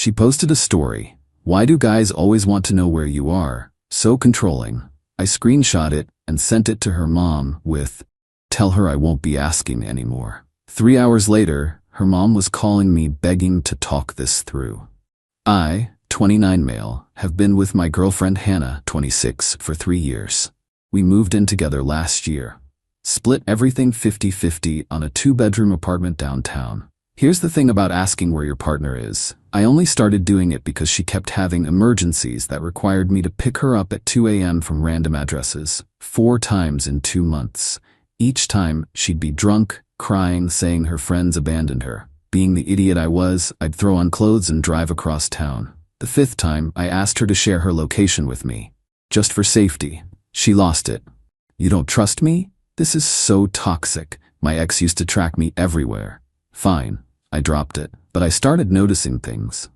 She posted a story. Why do guys always want to know where you are? So controlling. I screenshot it and sent it to her mom with, "Tell her I won't be asking anymore." 3 hours later, her mom was calling me begging to talk this through. I, 29 male, have been with my girlfriend Hannah, 26, for 3 years. We moved in together last year. Split everything 50-50 on a 2-bedroom apartment downtown. Here's the thing about asking where your partner is. I only started doing it because she kept having emergencies that required me to pick her up at 2 a.m. from random addresses, 4 times in 2 months. Each time, she'd be drunk, crying, saying her friends abandoned her. Being the idiot I was, I'd throw on clothes and drive across town. The 5th time, I asked her to share her location with me. Just for safety. She lost it. You don't trust me? This is so toxic. My ex used to track me everywhere. Fine, I dropped it, but I started noticing things.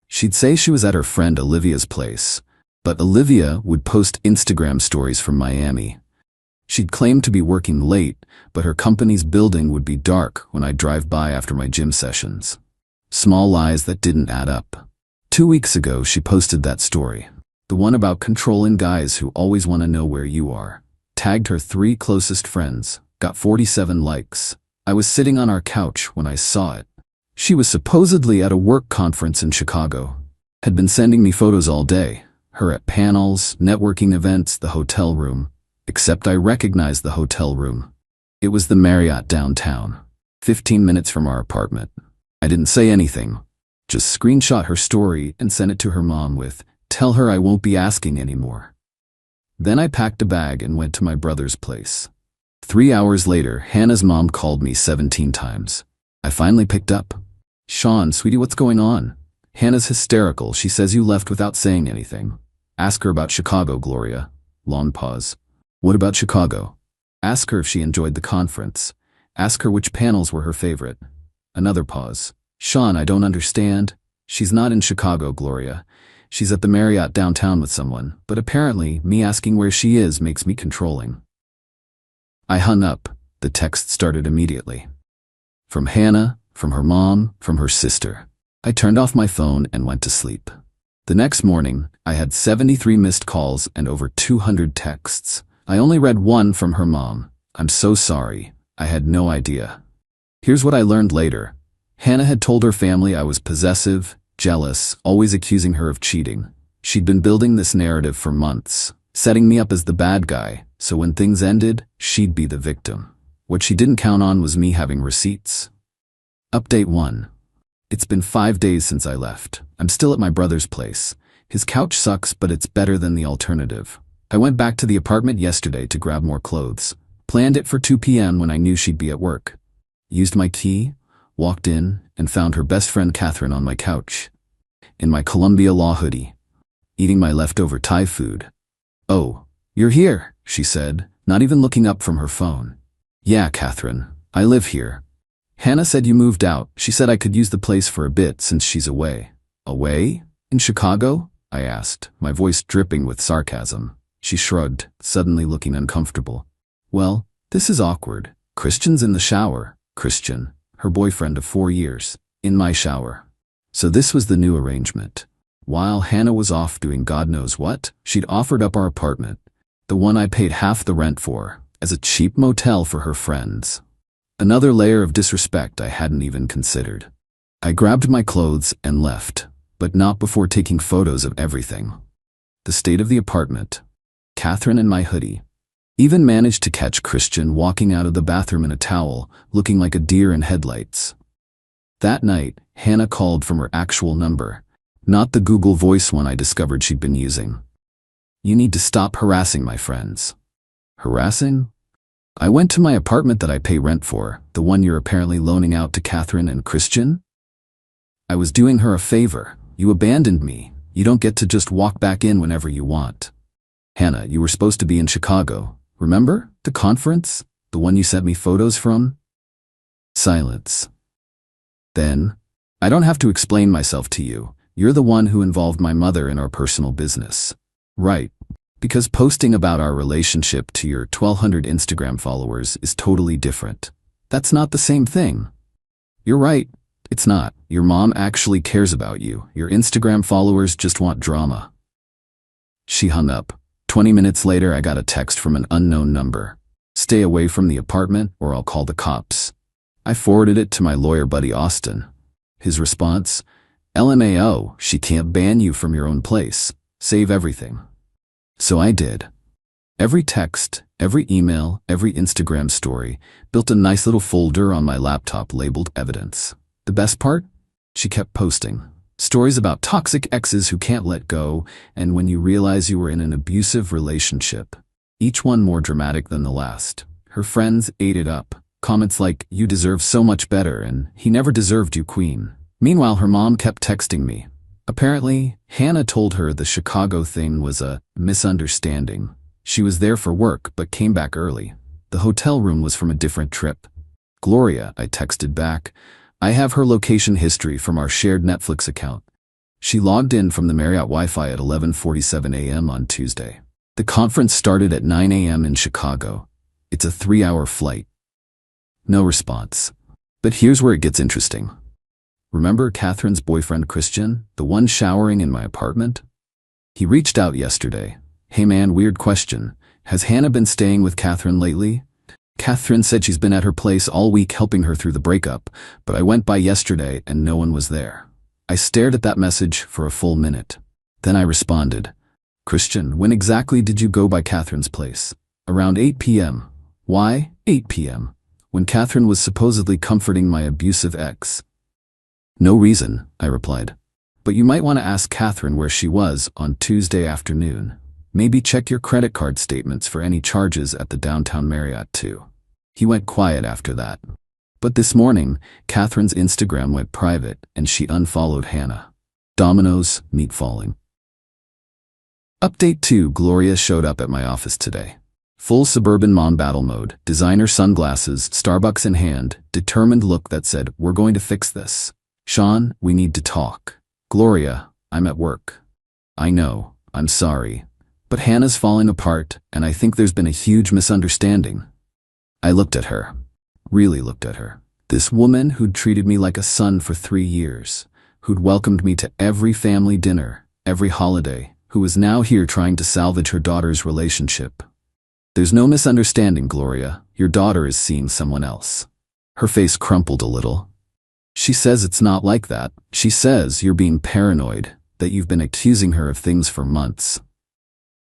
She'd say she was at her friend Olivia's place, but Olivia would post Instagram stories from Miami. She'd claim to be working late, but her company's building would be dark when I'd drive by after my gym sessions. Small lies that didn't add up. 2 weeks ago, she posted that story. The one about controlling guys who always want to know where you are. Tagged her 3 closest friends. Got 47 likes. I was sitting on our couch when I saw it. She was supposedly at a work conference in Chicago. Had been sending me photos all day. Her at panels, networking events, the hotel room. Except I recognized the hotel room. It was the Marriott downtown, 15 minutes from our apartment. I didn't say anything, just screenshot her story and sent it to her mom with, "Tell her I won't be asking anymore." Then I packed a bag and went to my brother's place. 3 hours later, Hannah's mom called me 17 times. I finally picked up. "Sean, sweetie, what's going on?" "Hannah's hysterical. She says you left without saying anything." "Ask her about Chicago, Gloria." Long pause. "What about Chicago?" "Ask her if she enjoyed the conference. Ask her which panels were her favorite." Another pause. "Sean, I don't understand." "She's not in Chicago, Gloria. She's at the Marriott downtown with someone, but apparently me asking where she is makes me controlling." I hung up. The text started immediately. From Hannah, from her mom, from her sister. I turned off my phone and went to sleep. The next morning, I had 73 missed calls and over 200 texts. I only read one from her mom. "I'm so sorry. I had no idea." Here's what I learned later. Hannah had told her family I was possessive, jealous, always accusing her of cheating. She'd been building this narrative for months, setting me up as the bad guy, so when things ended, she'd be the victim. What she didn't count on was me having receipts. Update 1. It's been 5 days since I left. I'm still at my brother's place. His couch sucks, but it's better than the alternative. I went back to the apartment yesterday to grab more clothes. Planned it for 2 p.m. when I knew she'd be at work. Used my key, walked in, and found her best friend Catherine on my couch. In my Columbia Law hoodie. Eating my leftover Thai food. "Oh, you're here," she said, not even looking up from her phone. "Yeah, Catherine, I live here. Hannah said you moved out. She said I could use the place for a bit since she's away." "Away? In Chicago?" I asked, my voice dripping with sarcasm. She shrugged, suddenly looking uncomfortable. "Well, this is awkward. Christian's in the shower." Christian, her boyfriend of 4 years, in my shower. So this was the new arrangement. While Hannah was off doing God knows what, she'd offered up our apartment, the one I paid half the rent for, as a cheap motel for her friends. Another layer of disrespect I hadn't even considered. I grabbed my clothes and left, but not before taking photos of everything. The state of the apartment. Catherine in my hoodie. Even managed to catch Christian walking out of the bathroom in a towel, looking like a deer in headlights. That night, Hannah called from her actual number, not the Google Voice one I discovered she'd been using. "You need to stop harassing my friends." Harassing? I went to my apartment that I pay rent for, the one you're apparently loaning out to Catherine and Christian? I was doing her a favor. You abandoned me. You don't get to just walk back in whenever you want. Hannah, you were supposed to be in Chicago. Remember? The conference? The one you sent me photos from? Silence. Then, "I don't have to explain myself to you. You're the one who involved my mother in our personal business." "Right. Because posting about our relationship to your 1,200 Instagram followers is totally different. That's not the same thing." "You're right. It's not. Your mom actually cares about you. Your Instagram followers just want drama. She hung up. 20 minutes later, I got a text from an unknown number. Stay away from the apartment or I'll call the cops. I forwarded it to my lawyer buddy Austin. His response, LMAO, she can't ban you from your own place. Save everything. So I did. Every text, every email, every Instagram story, built a nice little folder on my laptop labeled evidence. The best part? She kept posting. Stories about toxic exes who can't let go, and when you realize you were in an abusive relationship. Each one more dramatic than the last. Her friends ate it up. Comments like, you deserve so much better, and he never deserved you, queen. Meanwhile, her mom kept texting me. Apparently, Hannah told her the Chicago thing was a misunderstanding. She was there for work, but came back early. The hotel room was from a different trip. Gloria, I texted back. I have her location history from our shared Netflix account. She logged in from the Marriott Wi-Fi at 11:47 a.m. on Tuesday. The conference started at 9 a.m. in Chicago. It's a 3-hour flight. No response. But here's where it gets interesting. Remember Catherine's boyfriend Christian, the one showering in my apartment? He reached out yesterday. Hey man, weird question. Has Hannah been staying with Catherine lately? Catherine said she's been at her place all week helping her through the breakup, but I went by yesterday and no one was there. I stared at that message for a full minute. Then I responded, Christian, when exactly did you go by Catherine's place? Around 8 p.m. Why 8 p.m.? When Catherine was supposedly comforting my abusive ex. No reason, I replied. But you might want to ask Catherine where she was on Tuesday afternoon. Maybe check your credit card statements for any charges at the downtown Marriott too. He went quiet after that. But this morning, Catherine's Instagram went private and she unfollowed Hannah. Dominoes, meat falling. Update 2. Gloria showed up at my office today. Full suburban mom battle mode, designer sunglasses, Starbucks in hand, determined look that said, we're going to fix this. Sean, we need to talk. Gloria, I'm at work. I know, I'm sorry. But Hannah's falling apart, and I think there's been a huge misunderstanding. I looked at her. Really looked at her. This woman who'd treated me like a son for 3 years, who'd welcomed me to every family dinner, every holiday, who was now here trying to salvage her daughter's relationship. There's no misunderstanding, Gloria. Your daughter is seeing someone else. Her face crumpled a little. She says it's not like that. She says you're being paranoid, that you've been accusing her of things for months.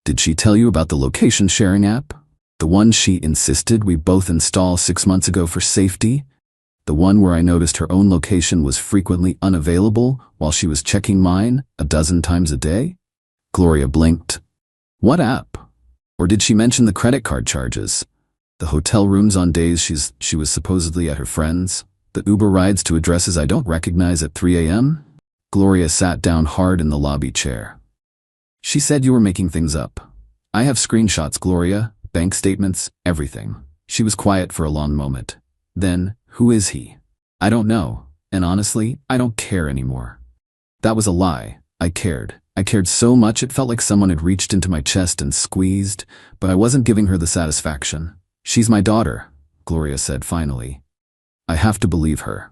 Did she tell you about the location sharing app? The one she insisted we both install 6 months ago for safety? The one where I noticed her own location was frequently unavailable while she was checking mine 12 times a day? Gloria blinked. What app? Or did she mention the credit card charges? The hotel rooms on days she was supposedly at her friend's? The Uber rides to addresses I don't recognize at 3 a.m.? Gloria sat down hard in the lobby chair. She said you were making things up. I have screenshots, Gloria, bank statements, everything. She was quiet for a long moment. Then, who is he? I don't know, and honestly, I don't care anymore. That was a lie. I cared. I cared so much it felt like someone had reached into my chest and squeezed, but I wasn't giving her the satisfaction. She's my daughter, Gloria said finally. I have to believe her.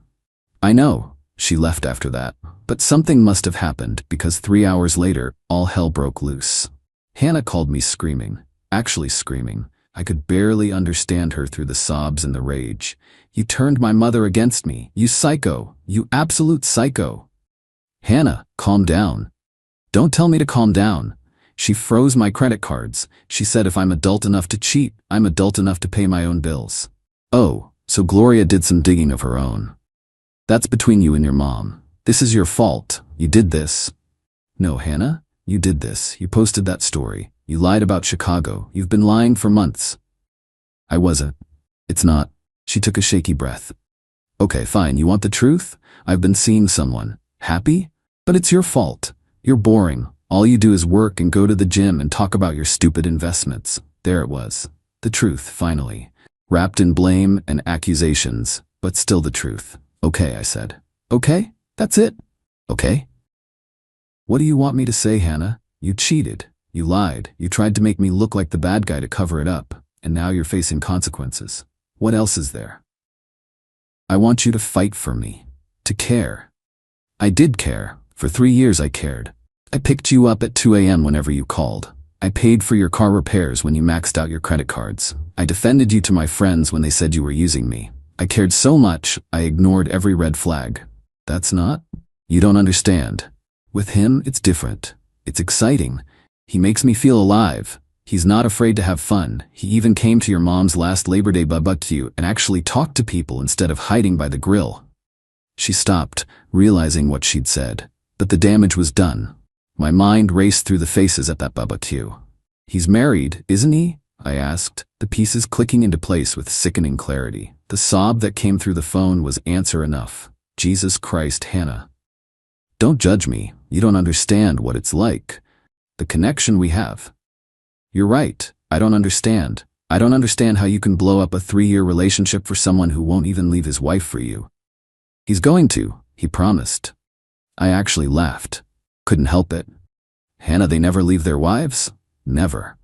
I know. She left after that. But something must have happened because 3 hours later, all hell broke loose. Hannah called me screaming. Actually screaming. I could barely understand her through the sobs and the rage. You turned my mother against me. You psycho. You absolute psycho. Hannah, calm down. Don't tell me to calm down. She froze my credit cards. She said if I'm adult enough to cheat, I'm adult enough to pay my own bills. Oh, so Gloria did some digging of her own. That's between you and your mom. This is your fault. You did this. No, Hannah, you did this. You posted that story. You lied about Chicago. You've been lying for months. I wasn't. It's not. She took a shaky breath. Okay, fine. You want the truth? I've been seeing someone. Happy? But it's your fault. You're boring. All you do is work and go to the gym and talk about your stupid investments. There it was. The truth, finally. Wrapped in blame and accusations, but still the truth. Okay, I said. Okay? That's it? Okay? What do you want me to say, Hannah? You cheated. You lied. You tried to make me look like the bad guy to cover it up, and now you're facing consequences. What else is there? I want you to fight for me. to care. I did care. For 3 years I cared. I picked you up at 2 a.m. whenever you called. I paid for your car repairs when you maxed out your credit cards. I defended you to my friends when they said you were using me. I cared so much, I ignored every red flag. That's not? You don't understand. With him, it's different. It's exciting. He makes me feel alive. He's not afraid to have fun. He even came to your mom's last Labor Day barbecue and actually talked to people instead of hiding by the grill. She stopped, realizing what she'd said. But the damage was done. My mind raced through the faces at that barbecue. He's married, isn't he? I asked, the pieces clicking into place with sickening clarity. The sob that came through the phone was answer enough. Jesus Christ, Hannah. Don't judge me. You don't understand what it's like. The connection we have. You're right. I don't understand. I don't understand how you can blow up a 3-year relationship for someone who won't even leave his wife for you. He's going to, he promised. I actually laughed. Couldn't help it. Hannah, they never leave their wives? Never.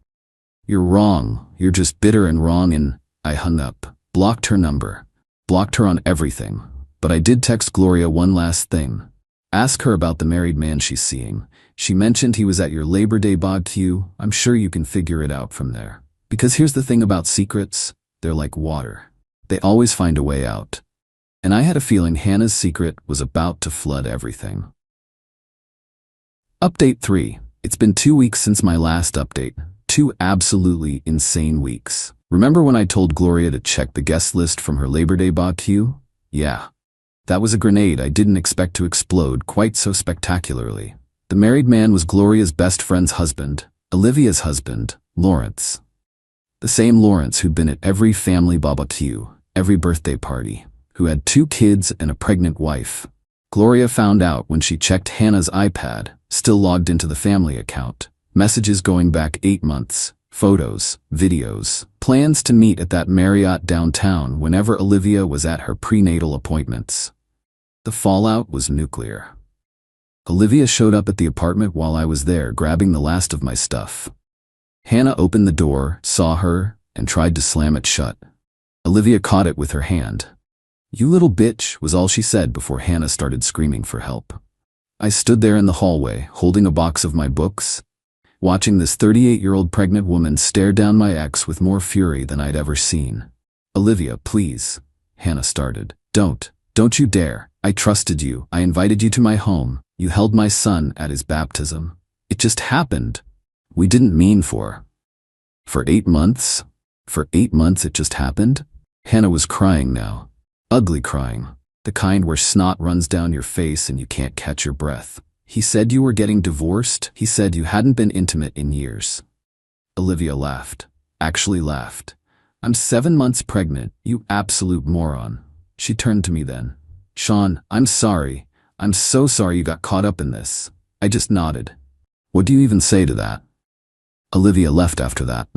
You're wrong. You're just bitter and wrong, and I hung up. Blocked her number. Blocked her on everything. But I did text Gloria one last thing. Ask her about the married man she's seeing. She mentioned he was at your Labor Day barbecue. I'm sure you can figure it out from there. Because here's the thing about secrets. They're like water. They always find a way out. And I had a feeling Hannah's secret was about to flood everything. Update 3. It's been 2 weeks since my last update. 2 absolutely insane weeks. Remember when I told Gloria to check the guest list from her Labor Day barbecue? Yeah. That was a grenade I didn't expect to explode quite so spectacularly. The married man was Gloria's best friend's husband, Olivia's husband, Lawrence. The same Lawrence who'd been at every family barbecue, every birthday party, who had 2 kids and a pregnant wife. Gloria found out when she checked Hannah's iPad, still logged into the family account. Messages going back 8 months, photos, videos, plans to meet at that Marriott downtown whenever Olivia was at her prenatal appointments. The fallout was nuclear. Olivia showed up at the apartment while I was there grabbing the last of my stuff. Hannah opened the door, saw her, and tried to slam it shut. Olivia caught it with her hand. "You little bitch," was all she said before Hannah started screaming for help. I stood there in the hallway, holding a box of my books, watching this 38-year-old pregnant woman stare down my ex with more fury than I'd ever seen. "Olivia, please," Hannah started. Don't you dare. I trusted you. I invited you to my home. You held my son at his baptism. It just happened. We didn't mean for 8 months? For 8 months it just happened?" Hannah was crying now. Ugly crying. The kind where snot runs down your face and you can't catch your breath. "He said you were getting divorced. He said you hadn't been intimate in years." Olivia laughed. Actually laughed. "I'm 7 months pregnant, you absolute moron." She turned to me then. "Sean, I'm sorry. I'm so sorry you got caught up in this." I just nodded. "What do you even say to that?" Olivia left after that,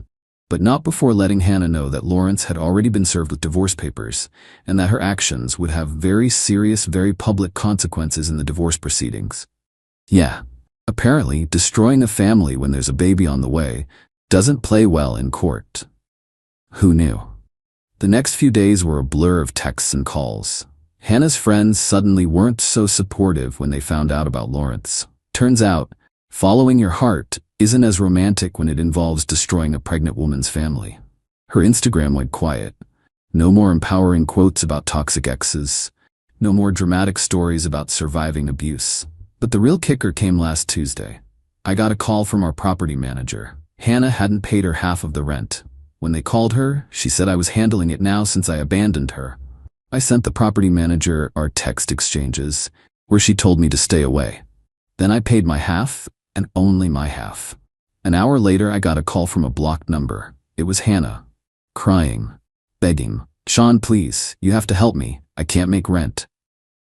but not before letting Hannah know that Lawrence had already been served with divorce papers and that her actions would have very serious, very public consequences in the divorce proceedings. Yeah, apparently destroying a family when there's a baby on the way doesn't play well in court. Who knew? The next few days were a blur of texts and calls. Hannah's friends suddenly weren't so supportive when they found out about Lawrence. Turns out, following your heart isn't as romantic when it involves destroying a pregnant woman's family. Her Instagram went quiet. No more empowering quotes about toxic exes. No more dramatic stories about surviving abuse. But the real kicker came last Tuesday. I got a call from our property manager. Hannah hadn't paid her half of the rent. When they called her, she said I was handling it now since I abandoned her. I sent the property manager our text exchanges, where she told me to stay away. Then I paid my half, and only my half. An hour later I got a call from a blocked number. It was Hannah, crying, begging, "Sean, please, you have to help me. I can't make rent."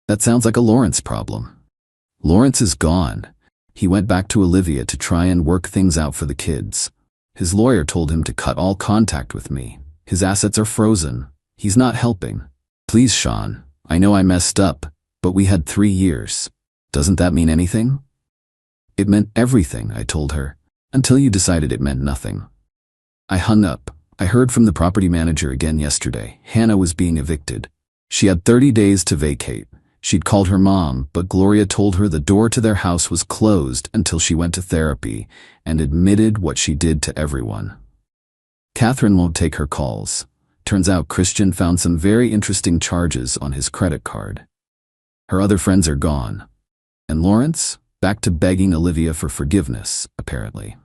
That sounds like a Lawrence problem. Lawrence is gone. He went back to Olivia to try and work things out for the kids. His lawyer told him to cut all contact with me. His assets are frozen. He's not helping. "Please, Sean, I know I messed up, but we had 3 years. Doesn't that mean anything?" "It meant everything," I told her, "until you decided it meant nothing." I hung up. I heard from the property manager again yesterday. Hannah was being evicted. She had 30 days to vacate, She'd called her mom, but Gloria told her the door to their house was closed until she went to therapy and admitted what she did to everyone. Catherine won't take her calls. Turns out Christian found some very interesting charges on his credit card. Her other friends are gone. And Lawrence? Back to begging Olivia for forgiveness, apparently.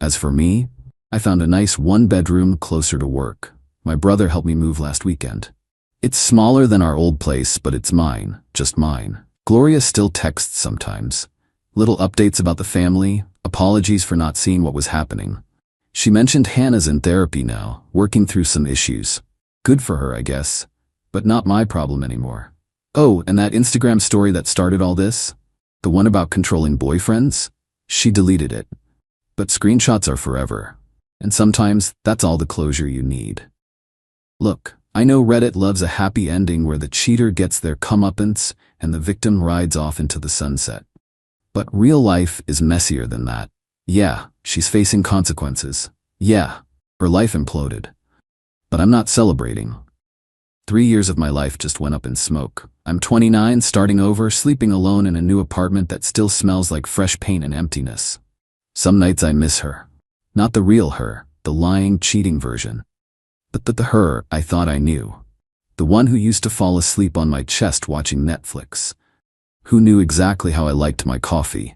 As for me, I found a nice one-bedroom closer to work. My brother helped me move last weekend. It's smaller than our old place, but it's mine, just mine. Gloria still texts sometimes. Little updates about the family, apologies for not seeing what was happening. She mentioned Hannah's in therapy now, working through some issues. Good for her, I guess. But not my problem anymore. Oh, and that Instagram story that started all this? The one about controlling boyfriends? She deleted it. But screenshots are forever. And sometimes that's all the closure you need. Look, I know Reddit loves a happy ending where the cheater gets their comeuppance and the victim rides off into the sunset. But real life is messier than that. Yeah, she's facing consequences. Yeah, her life imploded. But I'm not celebrating. 3 years of my life just went up in smoke. I'm 29, starting over, sleeping alone in a new apartment that still smells like fresh paint and emptiness. Some nights I miss her. Not the real her, the lying, cheating version. But the her I thought I knew. The one who used to fall asleep on my chest watching Netflix. Who knew exactly how I liked my coffee.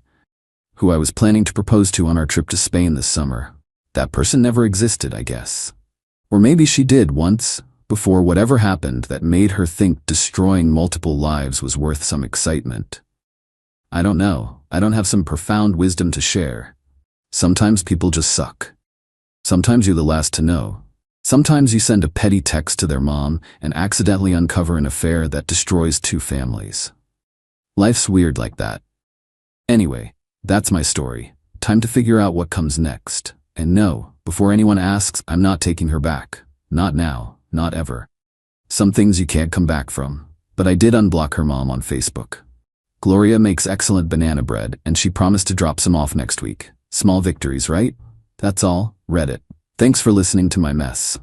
Who I was planning to propose to on our trip to Spain this summer. That person never existed, I guess. Or maybe she did once, before whatever happened that made her think destroying multiple lives was worth some excitement. I don't know. I don't have some profound wisdom to share. Sometimes people just suck. Sometimes you're the last to know. Sometimes you send a petty text to their mom and accidentally uncover an affair that destroys 2 families. Life's weird like that. Anyway, that's my story. Time to figure out what comes next. And no, before anyone asks, I'm not taking her back. Not now, not ever. Some things you can't come back from. But I did unblock her mom on Facebook. Gloria makes excellent banana bread, and she promised to drop some off next week. Small victories, right? That's all. Reddit. Thanks for listening to my mess.